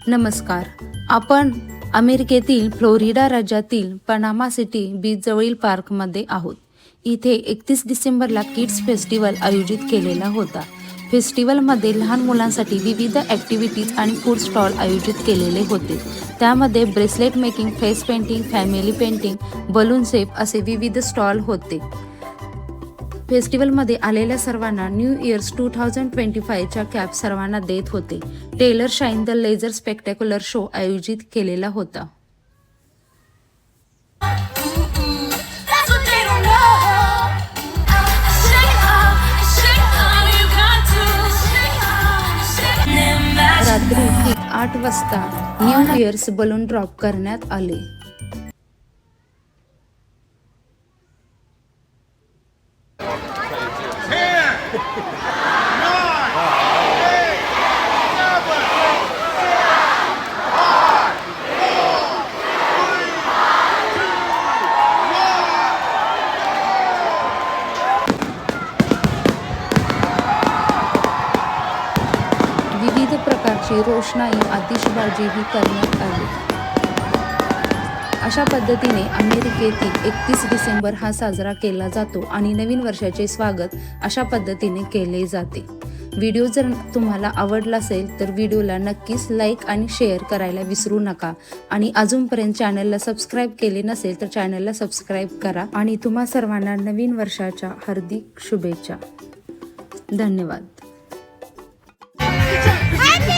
नमस्कार. आपण अमेरिकेतील फ्लोरिडा राज्यातील पनामा सिटी बीच जवळील पार्कमध्ये आहोत. इथे 31 डिसेंबरला किड्स फेस्टिवल आयोजित केलेला होता. फेस्टिवलमध्ये लहान मुलांसाठी विविध ॲक्टिव्हिटीज आणि फूड स्टॉल आयोजित केलेले होते. त्यामध्ये bracelet making, face painting, family painting, balloon shape असे विविध स्टॉल होते. फेस्टिवलमध्ये आलेल्या सर्वांना न्यू इयर्स 2025च्या कॅप सर्वांना देत होते. Taylor shine the laser spectacular show आयोजित केलेला होता. रात्री ठीक 8 वाजता न्यू इयर्स बलून ड्रॉप करण्यात आले. विविध प्रकारची रोषणाई आतिषबाजीही करण्यात आली. अशा पद्धतीने अमेरिकेतील 31 डिसेंबर हा साजरा केला जातो आणि नवीन वर्षाचे स्वागत अशा पद्धतीने केले जाते. व्हिडिओ जर तुम्हाला आवडला असेल तर व्हिडिओला नक्कीच लाईक आणि शेअर करायला विसरू नका. आणि अजूनपर्यंत चॅनलला सबस्क्राईब केले नसेल तर चॅनलला सबस्क्राईब करा. आणि तुम्हा सर्वांना नवीन वर्षाच्या हार्दिक शुभेच्छा. धन्यवाद. Happy